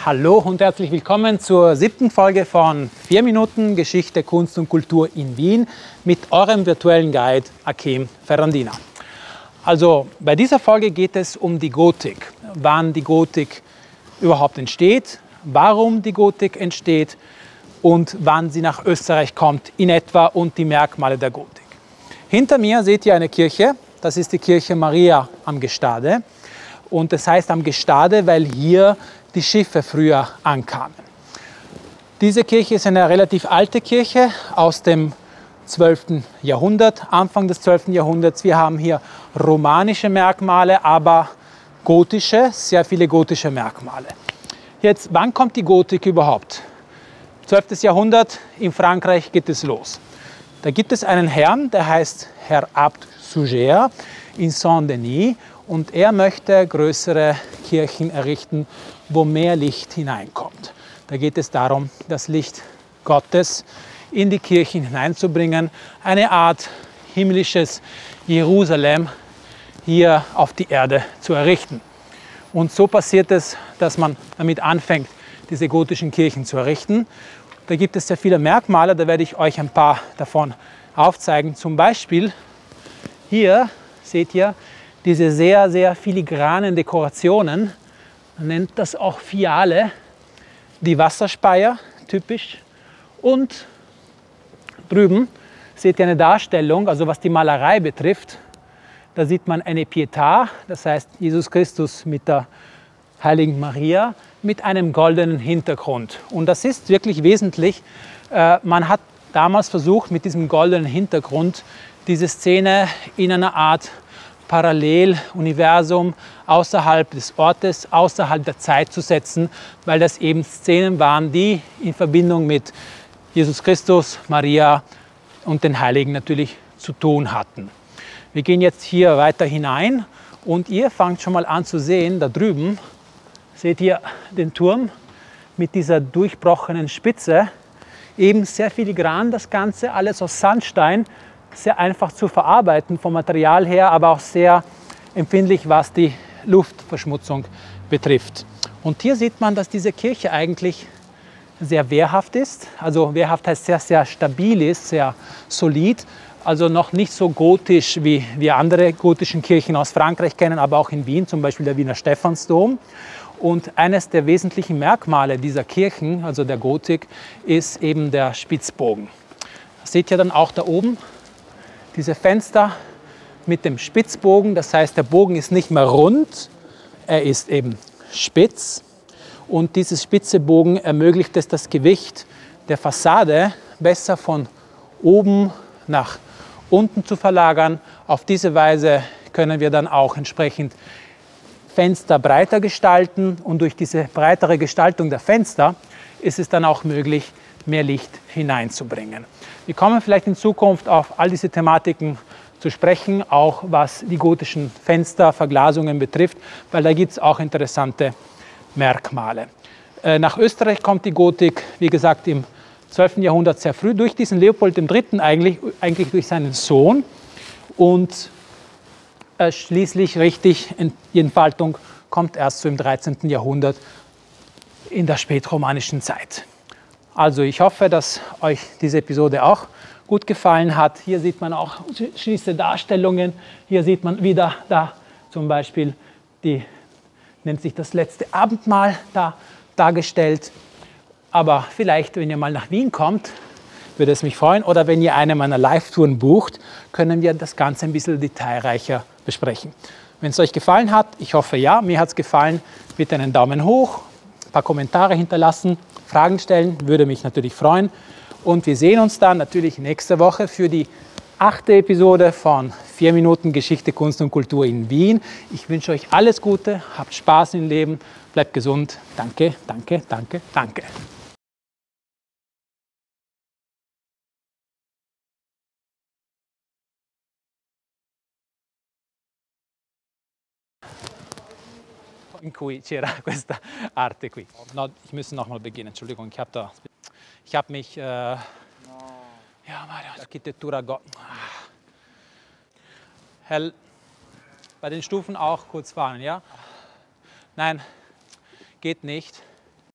Hallo und herzlich willkommen zur 7. Folge von 4 Minuten Geschichte, Kunst und Kultur in Wien mit eurem virtuellen Guide Achim Ferrandina. Also bei dieser Folge geht es um die Gotik, wann die Gotik überhaupt entsteht, warum die Gotik entsteht und wann sie nach Österreich kommt in etwa und die Merkmale der Gotik. Hinter mir seht ihr eine Kirche, das ist die Kirche Maria am Gestade und das heißt am Gestade, weil hier die Schiffe früher ankamen. Diese Kirche ist eine relativ alte Kirche aus dem 12. Jahrhundert, Anfang des 12. Jahrhunderts. Wir haben hier romanische Merkmale, aber gotische, sehr viele gotische Merkmale. Jetzt, wann kommt die Gotik überhaupt? 12. Jahrhundert, in Frankreich geht es los. Da gibt es einen Herrn, der heißt Herr Abt Suger in Saint-Denis und er möchte größere Kirchen errichten, wo mehr Licht hineinkommt. Da geht es darum, das Licht Gottes in die Kirchen hineinzubringen, eine Art himmlisches Jerusalem hier auf die Erde zu errichten. Und so passiert es, dass man damit anfängt, diese gotischen Kirchen zu errichten. Da gibt es sehr viele Merkmale, da werde ich euch ein paar davon aufzeigen. Zum Beispiel hier seht ihr diese sehr, sehr filigranen Dekorationen. Man nennt das auch Fiale, die Wasserspeier, typisch. Und drüben seht ihr eine Darstellung, also was die Malerei betrifft. Da sieht man eine Pietà, das heißt Jesus Christus mit der Heiligen Maria, mit einem goldenen Hintergrund. Und das ist wirklich wesentlich. Man hat damals versucht, mit diesem goldenen Hintergrund diese Szene in einer Art Paralleluniversum außerhalb des Ortes, außerhalb der Zeit zu setzen, weil das eben Szenen waren, die in Verbindung mit Jesus Christus, Maria und den Heiligen natürlich zu tun hatten. Wir gehen jetzt hier weiter hinein und ihr fangt schon mal an zu sehen, da drüben seht ihr den Turm mit dieser durchbrochenen Spitze, eben sehr filigran das Ganze, alles aus Sandstein, sehr einfach zu verarbeiten vom Material her, aber auch sehr empfindlich, was die Luftverschmutzung betrifft. Und hier sieht man, dass diese Kirche eigentlich sehr wehrhaft ist. Also wehrhaft heißt sehr, sehr stabil ist, sehr solid. Also noch nicht so gotisch, wie wir andere gotischen Kirchen aus Frankreich kennen, aber auch in Wien, zum Beispiel der Wiener Stephansdom. Und eines der wesentlichen Merkmale dieser Kirchen, also der Gotik, ist eben der Spitzbogen. Das seht ihr dann auch da oben, diese Fenster mit dem Spitzbogen. Das heißt, der Bogen ist nicht mehr rund, er ist eben spitz. Und dieses spitze Bogen ermöglicht es, das Gewicht der Fassade besser von oben nach unten zu verlagern. Auf diese Weise können wir dann auch entsprechend Fenster breiter gestalten und durch diese breitere Gestaltung der Fenster ist es dann auch möglich, mehr Licht hineinzubringen. Wir kommen vielleicht in Zukunft auf all diese Thematiken zu sprechen, auch was die gotischen Fensterverglasungen betrifft, weil da gibt es auch interessante Merkmale. Nach Österreich kommt die Gotik, wie gesagt, im 12. Jahrhundert sehr früh, durch diesen Leopold III. Eigentlich durch seinen Sohn und schließlich richtig in die Entfaltung kommt erst so im 13. Jahrhundert in der spätromanischen Zeit. Also ich hoffe, dass euch diese Episode auch gut gefallen hat. Hier sieht man auch schieße Darstellungen. Hier sieht man wieder da zum Beispiel die, nennt sich das letzte Abendmahl da dargestellt. Aber vielleicht, wenn ihr mal nach Wien kommt, würde es mich freuen. Oder wenn ihr eine meiner Live-Touren bucht, können wir das Ganze ein bisschen detailreicher besprechen. Wenn es euch gefallen hat, ich hoffe ja, mir hat es gefallen, bitte einen Daumen hoch, ein paar Kommentare hinterlassen, Fragen stellen, würde mich natürlich freuen. Und wir sehen uns dann natürlich nächste Woche für die 8. Episode von 4 Minuten Geschichte, Kunst und Kultur in Wien. Ich wünsche euch alles Gute, habt Spaß im Leben, bleibt gesund. Danke, danke, danke, danke. In cui c'era questa arte qui. No, ich muss nochmal beginnen, Entschuldigung, ich habe mich, ja, Architektura, hell, bei den Stufen auch kurz fahren, ja? Nein, geht nicht.